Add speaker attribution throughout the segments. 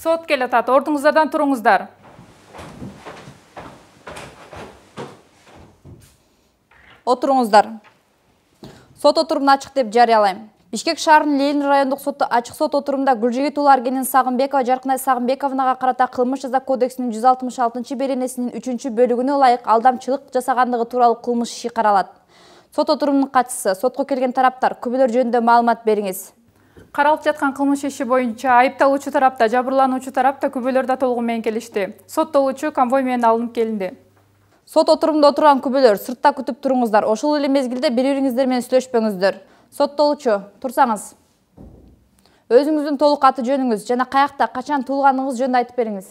Speaker 1: Сот келатат. Ордуңуздардан туруңуздар.
Speaker 2: Отуруңуздар. Сот отурумун ачык деп жарыялайм. Бишкек шаарынын Ленин райондук соту ачык сот отурумда Гүлжигит уулу Аргенин Сагынбекова Жаркынай Сагынбековнага карата кылмыш жаза кодексинин 166-беренесинин 3-бөлүгүнө ылайык алдамчылык жасагандыгы тууралуу кылмыш иши каралат. Сот отурумунун катчысы, сотко келген тараптар күбөлөр жөнүндө маалымат бериңиз.
Speaker 1: Каралып жаткан кылмыш иши боюнча айыпталуучу тарапта, жабырлануучу тарапта күбөлөрдө толугу менен келишти. Соттолуучу конвой менен алынып келинди.
Speaker 2: Сот отурумда отурган күбөлөр, сыртта күтүп туруңуздар. Ошол эле мезгилде бири-бириңиздер менен сүйлөшпөңүздөр. Соттолуучу, турсаңыз. Өзүңүздүн толук аты жөнүңүз жана каякта, качан туулганыңыз жөнүндө айтып бериңиз.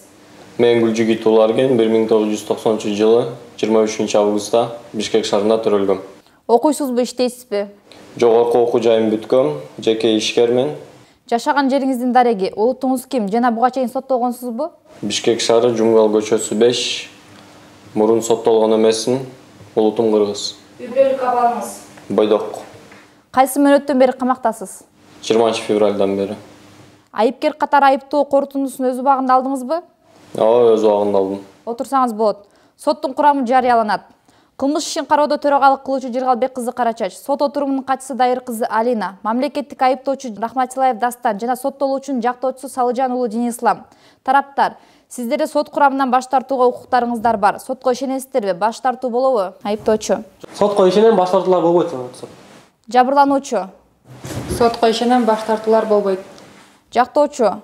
Speaker 3: Мен Гүлжигит уулу Арген 1990-жылы 23-августта Бишкек шаарында төрөлгөм.
Speaker 2: Окуйсузбу, иштейсизби?
Speaker 3: Жогорку окуу жайын бүткөм, жеке ишкермен.
Speaker 2: Жашаган жериңиздин дареги, улутуңуз ким жана буга чейин соттолгонсузбу?
Speaker 3: Бишкек шаары, Жумгал көчөсү 5. Мурун соттолгон эмесмин. Улутум кыргыз.
Speaker 2: Үй бүлөлүк абалыңыз?
Speaker 3: Бойдок.
Speaker 2: Кайсы мөөнөттөн бери камактасыз?
Speaker 3: 20-февралдан бери.
Speaker 2: Айыпкер катары айыптоо корутундусун өз убагында алдыңызбы?
Speaker 3: Ооба, өз убагында алдым.
Speaker 2: Отурсаңыз болот. Соттун курамы жарыяланат. Кылмыш ишин кароодо төрөгалык кылуучу Жыргалбек кызы Карачач, сот отурумунун катчысы Дайыр кызы Алина, мамлекеттик айыптоочу Рахматилаев Дастан жана соттолуучунун жактоочусу Салыжан уулу Денислам. Тараптар, сиздерде сот курамынан баш тартууга укуктарыңыздар бар. Сотко ишенесиздерби? Баш тартуу болобу? Айыптоочу.
Speaker 4: Сотко ишенем, баш тартуулар болбойт.
Speaker 2: Жабырлануучу.
Speaker 5: Сотко ишенем, баш тартуулар болбойт.
Speaker 2: Жактоочу.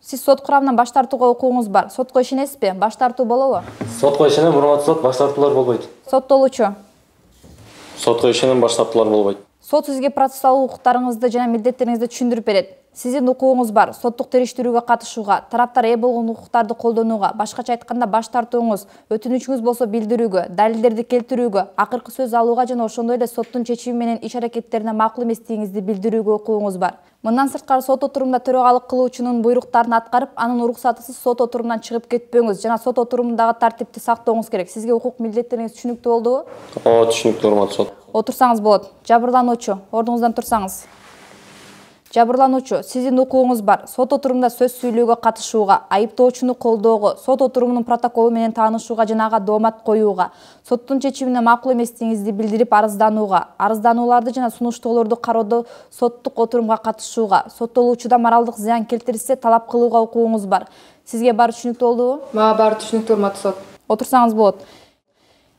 Speaker 2: Сиз сот курамынан баш тартууга укугуңуз бар. Сотко ишенесизби? Баш тартуу болобу?
Speaker 4: Сотко ишенем, урматтуу сот, баш тартуулар болбойт.
Speaker 2: Соттолуучу.
Speaker 3: Сотко ишенем, баш тартуулар болбойт.
Speaker 2: Сот сизге процессуалдуу укуктарыңызды жана милдеттериңизди түшүндүрүп берет. Сиздин укугуңуз бар соттук териштирүүгө катышууга, тараптар ээ болгон укуктарды колдонууга, башкача айтканда баш тартууңуз, өтүнүчүңүз болсо билдирүүгө, далилдерди келтирүүгө, акыркы сөз алууга жана ошондой эле соттун чечими менен иш аракеттерине макул эместигиңизди билдирүүгө укугуңуз бар. Мындан сырткары сот отурумда төрагалык кылуучунун буйруктарын аткарып, анын уруксатысыз сот отурумунан чыгып кетпөңүз жана сот отурумундагы тартипти сактооңуз керек. Сизге укук милдеттериңиз түшүнүктүү болдубу?
Speaker 3: Ооба, түшүнүктүү, урматтуу сот.
Speaker 2: Отурсаңыз болот. Жабырлануучу, ордуңуздан турсаңыз. Жабырлануучу, сиздин укугуңуз бар. Сот отурумда сөз сүйлөөгө катышууга, айыптоочуну колдоого, сот отурумунун протоколу менен таанышууга жана ага доомат коюуга, соттун чечимине макул эместигиңизди билдирип арызданууга, арызданууларды жана сунуштоолорду кароодо соттук отурумга катышууга, соттолуучудан моралдык зыян келтирилсе талап кылууга укугуңуз бар. Сизге баары түшүнүктүү болдубу?
Speaker 5: Мага баары түшүнүктүү, урматтуу сот.
Speaker 2: Отурсаңыз болот.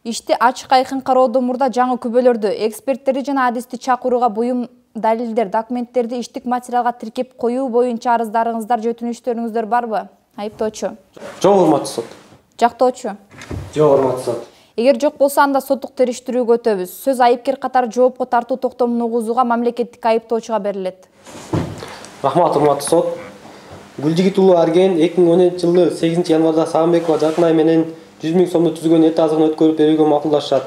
Speaker 2: Ишти ачык айкын кароодон мурда жаңы күбөлөрдү, эксперттерди жана адисти чакырууга буюм далилдер, документтерди иштик материалга тиркеп коюу боюнча арыздарыңыздар, өтүнүчтөрүңүздөр барбы? Айыптоочу.
Speaker 4: Жок, урматтуу сот.
Speaker 2: Жактоочу.
Speaker 4: Жок, урматтуу сот.
Speaker 2: Эгер жок болсо анда соттук териштирүүгө өтөбүз. Сөз айыпкер катары жоопко тартуу токтомун угузууга мамлекеттик айыптоочуга берилет.
Speaker 4: Рахмат, урматтуу сот. Гүлжигит уулу Арген 2010-жылы 8-январда Сагынбекова Жаркынай менен 100 000 сомду түзгөн эт азыгын өткөрүп берүүгө макулдашат.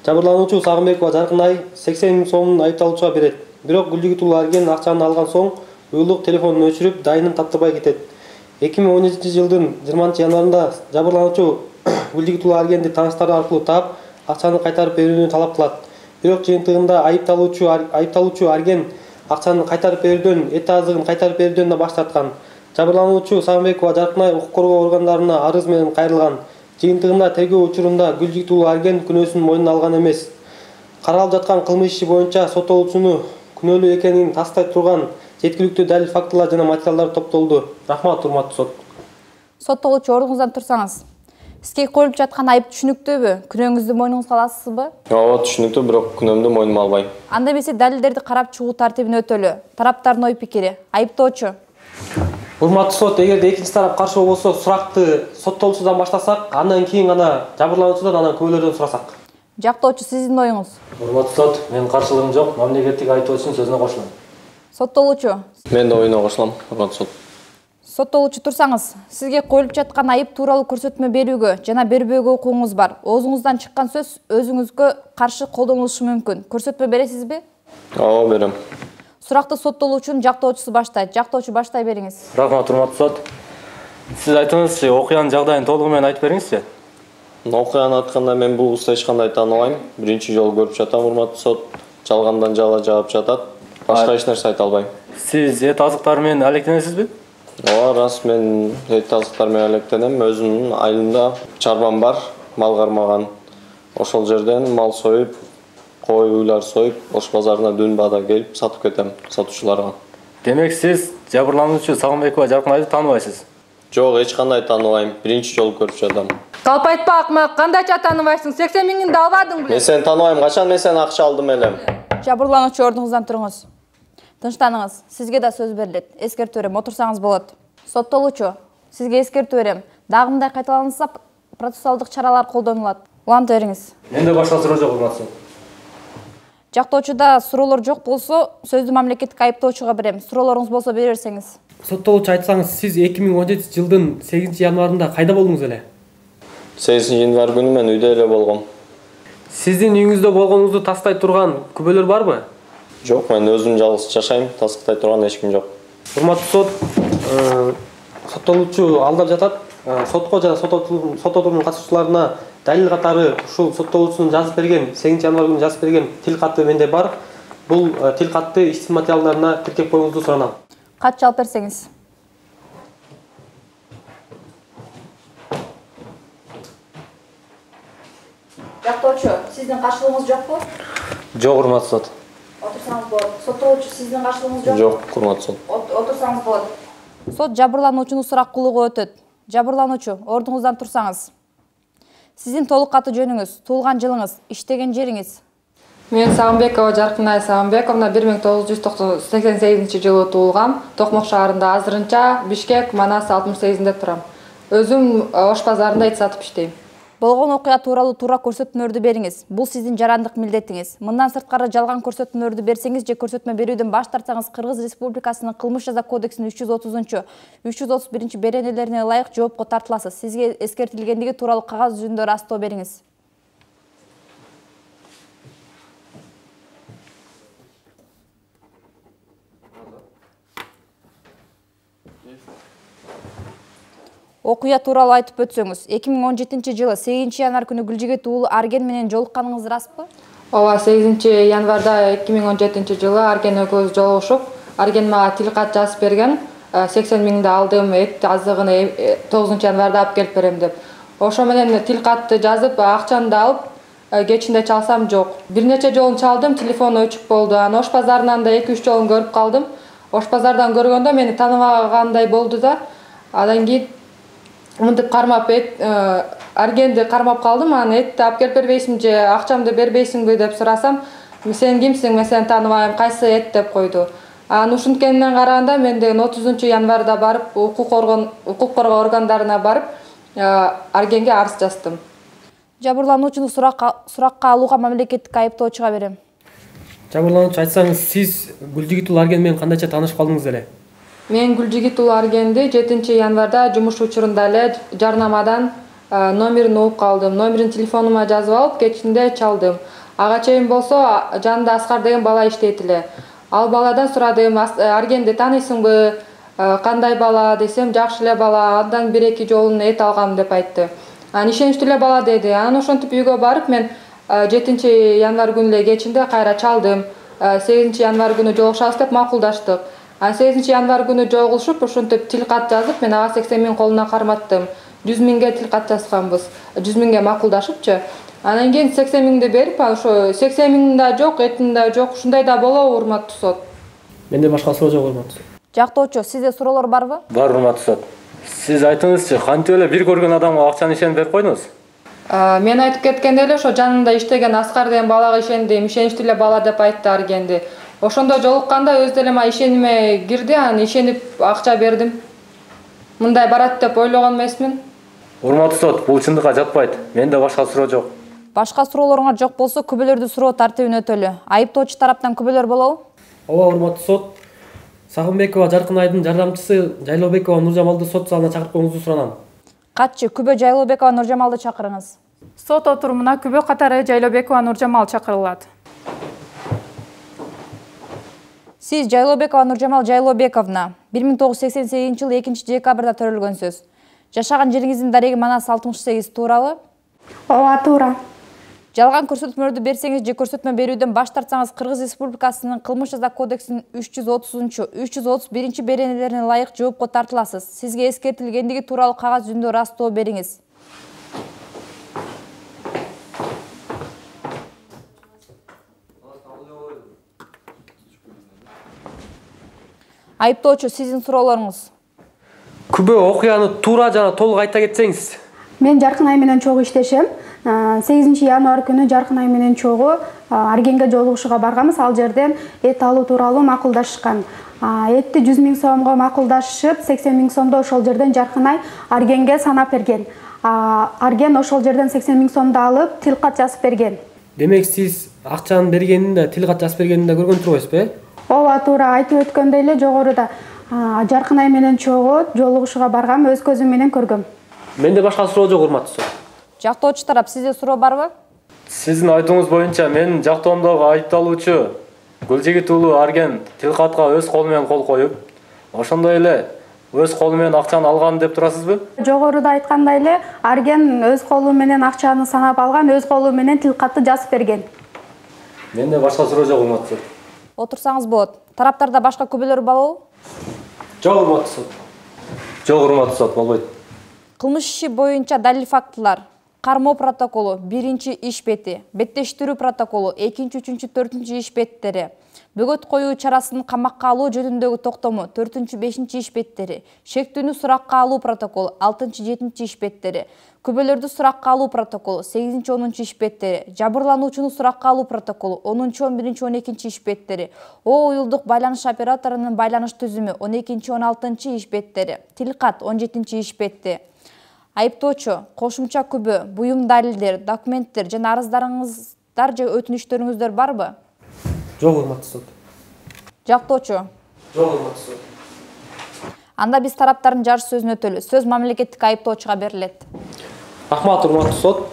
Speaker 4: Жабырлануучу Сагынбекова Жаркынай 80 000 сомун айыпталуучуга берет. Бирок Гүлжигит уулу Арген акчаны алган соң уюлдук телефонун өчүрүп, дайынын таптабай кетет. 2010-жылдын 20-январында жабырлануучу Гүлжигит уулу Аргенди тааныштары аркылуу таап, акчаны кайтарып берүүнү талап кылат. Бирок жыйынтыгында айыпталуучу Арген акчаны кайтарып берүүдөн, эт азыгын кайтарып берүүдөн да баш тарткан. Жабырлануучу Сагынбекова Жаркынай укук коргоо органдарына арыз менен кайрылган. Жыйынтыгында тергөө учурунда Гүлжигит уулу Арген күнөөсүн мойнуна алган эмес. Каралып жаткан кылмыш иши боюнча соттолуучуну күнөөлүү экенин тастай турган жеткиликтүү далил, фактылар жана материалдар топтолду. Рахмат, урматтуу сот.
Speaker 2: Соттолуучу, ордуңуздан турсаңыз. Сизге коюлуп жаткан айып түшүнүктүүбү? Күнөөңүздү мойнуңузга аласызбы?
Speaker 3: Ооба, түшүнүктүү, бирок күнөөмдү мойнума албайм.
Speaker 2: Анда эмесе далилдерди карап чыгуу тартибин өтөлү. Тараптардын ой пикири. Айыптоочу.
Speaker 4: Урматтуу сот, эгерде экинчи тарап каршы болсо, суракты соттолуучудан баштасак, андан кийин гана жабырлануучудан, анан күбөлөрдөн сурасак.
Speaker 2: Жактоочу, сиздин оюңуз?
Speaker 4: Урматтуу сот, менин каршылыгым жок, мамлекеттик айыптоочунун сөзүнө кошулам.
Speaker 2: Соттолуучу.
Speaker 3: Мен да оюна кошулам, урматтуу сот.
Speaker 2: Соттолуучу, турсаңыз. Сизге коюлуп жаткан айып тууралуу көрсөтмө берүүгө жана бербөөгө укугуңуз бар. Оозуңуздан чыккан сөз өзүңүзгө каршы колдонулушу мүмкүн. Көрсөтмө бересизби?
Speaker 3: Ооба, берем.
Speaker 2: Суракты соттолуучунун жактоочусу баштайт. Жактоочу, баштай бериңиз.
Speaker 4: Рахмат, урматтуу сот. Сиз айтыңызчы, окуянын жагдайын толугу менен айтып бериңизчи.
Speaker 3: Окуяны айтканда мен бул кызды эч кандай тааныбайм. Биринчи жолу көрүп жатам, урматтуу сот. Жалгандан жала жаап жатат. Башка эч нерсе айта албайм.
Speaker 4: Сиз эт азыктары менен алектенесизби?
Speaker 3: Ооба, рас, мен эт азыктар менен алектенем. Өзүмдүн айылымда чарбам бар, мал кармаган. Ошол жерден мал союп, кой уйлар союп, Ош базарына дүн баада келип сатып кетем сатуучуларга.
Speaker 4: Демек сиз жабырлануучу Сагынбекова Жаркынайды тааныбайсыз?
Speaker 3: Жок, эч кандай тааныбайм. Биринчи жолу көрүп жатам.
Speaker 5: Калп айтпа акмак, кандайча тааныбайсың? 80 миңинди албадың беле?
Speaker 3: Мен сени тааныбайм, качан мен сени акча алдым элем?
Speaker 2: Жабырлануучу ордуңуздан туруңуз. Тынчтаныңыз. Сизге да сөз берилет. Эскертүү берем, отурсаңыз болот. Соттолуучу, сизге эскертүү берем. Дагы мындай кайталанса, процессуалдык чаралар колдонулат. Уланта бериңиз.
Speaker 4: Менде башка суроо жок, урматтуу.
Speaker 2: Жактоочуда суроолор жок болсо, сөздү мамлекеттик айыптоочуга берем. Суроолоруңуз болсо бере берсеңиз.
Speaker 4: Соттолуучу, айтсаңыз, сиз 2017 жылдын 8 январында кайда болдуңуз эле?
Speaker 3: 8 январь күнү мен үйдө эле болгом.
Speaker 4: Сиздин үйүңүздө болгонуңузду тастай турган күбөлөр барбы?
Speaker 3: Жок, мен өзүм жалгыз жашайм, таскытай турган эч ким жок.
Speaker 4: Урматтуу сот, соттолуучу алдап жатат. Сотко жана сот отурумунун катышуучуларына далил катары ушул соттолуучунун жазып берген 8 январь күнү жазып берген тил каты менде бар. Бул тил катты иштин материалдарына тиркеп коюңузду суранам.
Speaker 2: Кат жалп берсеңиз. Жактоочу, сиздин каршылыгыңыз жокпу?
Speaker 4: Жок, урматтуу сот.
Speaker 2: Отурсаңыз болот. Соттолуучу, сиздин каршылыгыңыз жокпу?
Speaker 3: Жок, урматтуу сот.
Speaker 2: Отурсаңыз болот. Сот жабырлануучуну сурак кылууга өтөт. Жабырлануучу, ордуңуздан турсаңыз. Сиздин толук аты жөнүңүз, туулган жылыңыз, иштеген жериңиз?
Speaker 5: Мен Сагынбекова Жаркынай Сагынбековна 1988 жылы туулгам. Токмок шаарында, азырынча Бишкек, Манас 68-де турам. Өзүм Ош базарында эт сатып иштейм.
Speaker 2: Болгон окуя тууралуу туура көрсөтмөлөрдү бериңиз. Бул сиздин жарандык милдетиңиз. Мындан сырткары жалган көрсөтмөлөрдү берсеңиз же көрсөтмө берүүдөн баш тартсаңыз, Кыргыз Республикасынын Кылмыш жаза кодексинин 330-331 беренелерине ылайык жоопко тартыласыз. Сизге эскертилгендиги тууралуу кагаз жүзүндө ырастоо бериңиз. Окуя тууралуу айтып өтсөңүз. 2017 жылы 8 январь күнү Гүлжигит уулу Арген менен жолукканыңыз распы?
Speaker 5: Ооба, 8 январда 2017 жылы Арген экөөбүз жолугушуп, Арген мага тил кат жазып берген. 80 миңди алдым, эт азыгын 9 январда алып келип берем деп. Ошо менен тил катты жазып, акчаны да алып, кечинде чалсам жок. Бир нече жолун чалдым, телефон өчүк болду. Аны Ош базарынан да 2-3 жолун көрүп калдым. Ош базардан көргөндө мени тааныбагандай болду да. Андан кийин мынтип кармап Аргенди кармап калдым. Аны этти алып келип бербейсиңби же акчамды бербейсиңби деп сурасам, сен кимсиң, мен сени тааныбайм, кайсы эт деп койду. Аны ушинткенинен караганда мен деген 30 январда барып, укук коргоо органдарына барып, Аргенге арыз жаздым.
Speaker 2: Жабырлануучуну суракка алууга мамлекеттик айыптоочуга берем.
Speaker 4: Жабырлануучу, айтсаңыз, сиз Гүлжигит уулу Арген менен кандайча таанышып калдыңыз эле?
Speaker 5: Мен Гүлжигит уулу Аргенди 7 январда жумуш учурунда эле жарнамадан номерин угуп калдым. Номерин телефонума жазып алып, кечинде чалдым. Ага чейин болсо, жанында Аскар деген бала иштейт эле. Ал баладан сурадым, Аргенди тааныйсыңбы, кандай бала десем, жакшы эле бала, андан 1-2 жолун эт алгам деп айтты. Ишеничтүү эле бала деди. Анан ошентип үйгө барып, мен 7 январь күнү эле кечинде кайра чалдым. 8 январь күнү жолугушабыз деп макулдаштык. 8 январь күнү жолугушуп, ошентип тил кат жазып, мен ага 80 миң колуна карматтым. 100 миңге тил кат жазганбыз. 100 миңге макулдашыпчы. Анан кийин 80 миңди берип, ошо 80 миң да жок, этин да жок, ушундай да болобу, урматтуу сот?
Speaker 4: Менде башка суроо жок, урматтуу сот.
Speaker 2: Жактоочу, сизде суроолор барбы?
Speaker 4: Бар, урматтуу сот. Сиз айтыңызчы, кантип эле бир көргөн адамга акчаны ишенип берип койдуңуз?
Speaker 5: Мен айтып кеткенде эле ошо жанында иштеген Аскар деген балага ишендим, ишеничтүү эле бала деп айтты Аргенди. Ошондо жолукканда өз деле мага ишениме кирди, аны ишенип акча бердим. Мындай барат деп ойлогон эмесмин.
Speaker 4: Урматтуу сот, бул чындыкка жатпайт. Менде башка суроо жок.
Speaker 2: Башка суроолоруңар жок болсо, күбөлөрдү суроо тартибин өтөлү. Айыптоочу тараптан күбөлөр болобу?
Speaker 4: Ооба, урматтуу сот. Сагынбекова Жаркынайдын жардамчысы Жайлообекова Нуржамалды сот залына чакырып коюңузду суранам.
Speaker 2: Катчы, күбө Жайлообекова Нуржамалды чакырыңыз.
Speaker 1: Сот отурумуна күбө катары Жайлообекова Нуржамал чакырылат.
Speaker 2: Сиз Жайлообекова Нуржамал Жайлообековна 1988 жылы 2-декабрда төрөлгөнсүз. Жашаган жериңиздин дареги Манас 68 туурабы?
Speaker 6: Ооба, туура.
Speaker 2: Жалган көрсөтмөлөрдү берсеңиз же көрсөтмө берүүдөн баш тартсаңыз Кыргыз Республикасынын кылмыш жаза кодексинин 330-331 беренелерине ылайык жоопко тартыласыз. Сизге эскертилгендиги тууралуу кагаз жүзүндө ырастоо бериңиз. Айыптоочу, сиздин суроолоруңуз.
Speaker 4: Күбө окуяны туура жана толук айта кетсеңиз.
Speaker 6: Мен Жаркын Ай менен чогуу иштешем. 8 январь күнү Жаркын Ай менен чогуу Аргенге жолугушууга барганбыз. Ал жерден эт алуу тууралуу макулдашышкан. Этти 100 000 сомго макулдашып, 80 000 сомду ошол жерден Жаркын Ай Аргенге санап берген. Арген ошол жерден 80 000 сомду алып, тилкат жазып берген.
Speaker 4: Демек сиз акчаны бергенинде, тилкат жазып бергенинде көргөн турбайсызбы?
Speaker 6: Ооба, туура айтып өткөндөй эле жогоруда Жаркын Ай менен чогуу жолугушууга баргам, өз көзүм менен көргөм.
Speaker 4: Менде башка суроо жок, урматтуу сот.
Speaker 2: Жактоочу тарап, сизде суроо барбы?
Speaker 7: Сиздин айтууңуз боюнча мен жактоомдогу айыпталуучу Гүлжигит уулу Арген тилкатка өз колу менен кол коюп, ошондой эле өз колу менен акчаны алган деп турасызбы?
Speaker 6: Жогоруда айткандай эле Арген өз колу менен акчаны санап алган, өз колу менен тилкатты жазып берген.
Speaker 7: Менде башка суроо жок, урматтуу сот.
Speaker 2: Отурсаңыз болот. Тараптарда башка күбөлөр барбы?
Speaker 7: Жок, урматтуу сот. Жок, урматтуу сот, болбойт.
Speaker 2: Кылмыш иши боюнча далил фактылар: кармоо протоколу 1-чи иш бети, беттештирүү протоколу 2-чү, 3-чү, 4-чү иш беттери, бөгөт коюу чарасынын камакка алуу жөнүндөгү токтому 4-чү, 5-чи иш беттери, шектүүнү суракка алуу протоколу 6-чы, 7-чи иш беттери, күбөлөрдү суракка алуу протоколу 8-чи, 10-чу иш беттери, жабырлануучуну суракка алуу протоколу 10-чу, 11-чи, 12-чи иш беттери, уюлдук байланыш операторунун байланыш түзүмү 12-чи, 16-чы иш беттери, тилкат 17-чи иш бетти. Айыптоочу, кошумча күбө, буюм далилдер, документтер жана арыздарыңыздар же өтүнүчтөрүңүздөр барбы?
Speaker 4: Жок, урматтуу сот.
Speaker 2: Жактоочу.
Speaker 4: Жок, урматтуу сот.
Speaker 2: Анда биз тараптардын жарыш сөзүн өтөлү. Сөз мамлекеттик айыптоочуга берилет.
Speaker 4: Рахмат, урматтуу сот.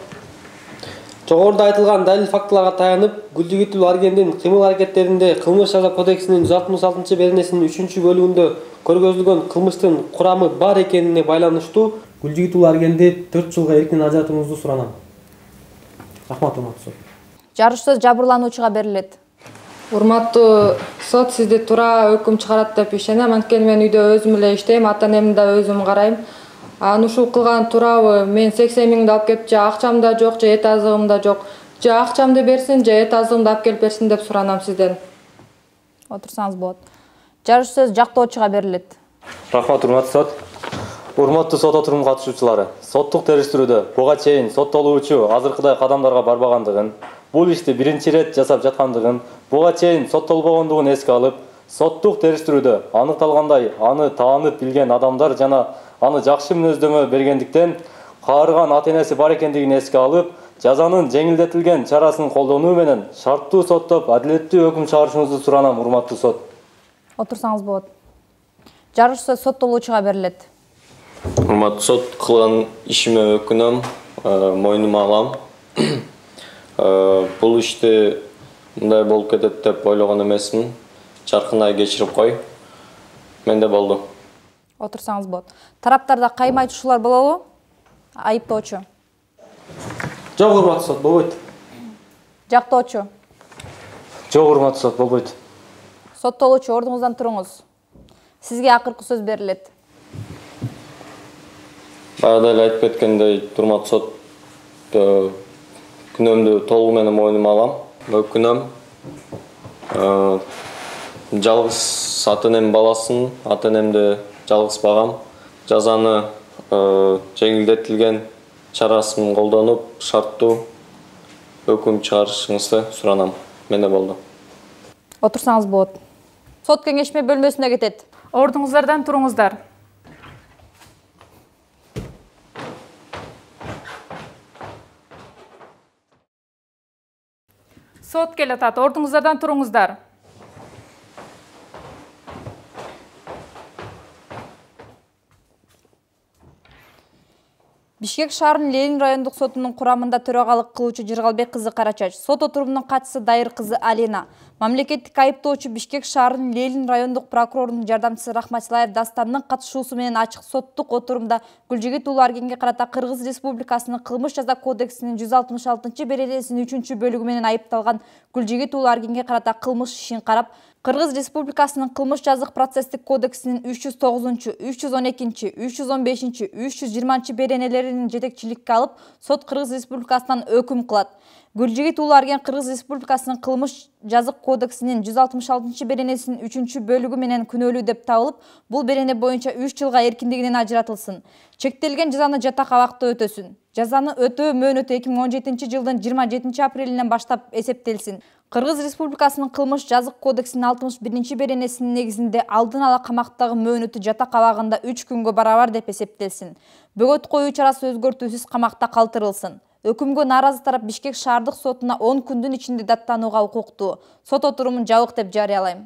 Speaker 4: Жогоруда айтылган далил фактыларга таянып, Гүлжигит уулу Аргендин кыймыл аракеттеринде кылмыш жаза кодексинин 166 беренесинин 3 бөлүгүндө көргөзүлгөн кылмыштын курамы бар экенине байланыштуу Гүлжигит уулу Аргенди 4 жылга эркин ажыратууңузду суранам. Рахмат, урматтуу сот.
Speaker 2: Жарыш сөз жабырлануучуга берилет.
Speaker 5: Урматтуу сот, сизди туура өкүм чыгарат деп ишенем. Анткени мен үйдө өзүм эле иштейм, ата-энемди да өзүм карайм. Ушул кылган туурабы? Мен 80 000 алып келип, же акчам да жок, же эт азыгым да жок. Же акчамды берсин, же эт азыгымды алып келип берсин деп суранам сизден.
Speaker 2: Отурсаңыз болот. Жарыш сөз жактоочуга берилет.
Speaker 7: Рахмат, урматтуу сот. Урматтуу сот отурум катышуучулары, соттук териштирүүдө буга чейин соттолуучу азыркыдай кадамдарга барбагандыгын, бул ишти биринчи ирет жасап жаткандыгын, буга чейин соттолбогондугун эске алып, соттук териштирүүдө аныкталгандай аны таанып билген адамдар жана аны жакшы мүнөздөмө бергендиктен каарыган ата-энеси бар экендигин эске алып, жазанын жеңилдетилген чарасын колдонуу менен шарттуу соттоп адилеттүү өкүм чыгарышыңызды суранам, урматтуу сот.
Speaker 2: Отурсаңыз болот. Жарыш сөз соттолуучуга берилет.
Speaker 3: Урматтуу сот, кылган ишиме өкүнөм, мойнума алам. Бул ишти мындай болуп кетет деп ойлогон эмесмин. Жаркын Ай кечирип кой. Менде болду.
Speaker 2: Отурсаңыз болот. Тараптарда кайма айтышуулар болобу? Айыптоочу.
Speaker 4: Жок, урматтуу сот, болбойт.
Speaker 2: Жактоочу.
Speaker 7: Жок, урматтуу сот, болбойт.
Speaker 2: Соттолуучу, ордуңуздан туруңуз. Сизге акыркы сөз берилет.
Speaker 3: Баягыда эле айтып кеткендей, урматтуу сот, күнөөмдү толугу менен мойнума алам. Өкүнөм. Жалгыз ата-энем баласын, ата-энемди жалгыз багам. Жазаны жеңилдетилген чарасын колдонуп, шарттуу өкүм чыгарышыңызды суранам. Менде болду.
Speaker 2: Отурсаңыз болот. Сот кеңешме бөлмөсүнө кетет.
Speaker 1: Ордуңуздардан туруңуздар. Сот келатат. Ордуңуздардан туруңуздар.
Speaker 2: Бишкек шаарынын Ленин райондук сотунун курамында төрагалык кылуучу Жыргалбек кызы Карачач, сот отурумунун катчысы Дайыр кызы Алина, мамлекеттик айыптоочу Бишкек шаарынын Ленин райондук прокурорунун жардамчысы Рахматилаев Дастандын катышуусу менен ачык соттук отурумда Гүлжигит Уулу Аргенге карата Кыргыз Республикасынын кылмыш жаза кодексинин 166 беренесинин 3-бөлүгү менен айыпталган Гүлжигит Уулу Аргенге карата кылмыш ишин карап, Кыргыз Республикасынын кылмыш жазык процесстик кодексинин 309, 312, 315, 320 беренелеринин жетекчиликке алып, сот Кыргыз Республикасынан өкүм кылат. Гүлжигит Уулу Арген Кыргыз Республикасынын кылмыш жазык кодексинин 166 беренесинин 3-бөлүгү менен күнөөлүү деп табылып, бул берене боюнча 3 жылга эркиндигинен ажыратылсын. Чектелген жазаны жатак абакта өтөсүн. Жазаны өтөө мөөнөтү 2017 жылдын 27 апрелинен баштап эсептелсин. Кыргыз Республикасынын кылмыш жазык кодексинин 61 беренесинин негизинде алдын ала камактагы мөөнөтү жатак абагында 3 күнгө барабар деп эсептелсин. Бөгөт коюу чарасы өзгөртүүсүз камакта калтырылсын. Өкүмгө нааразы тарап Бишкек шаардык сотуна 10 күндүн ичинде даттанууга укуктуу. Сот отурумун жабык деп жарыялайм.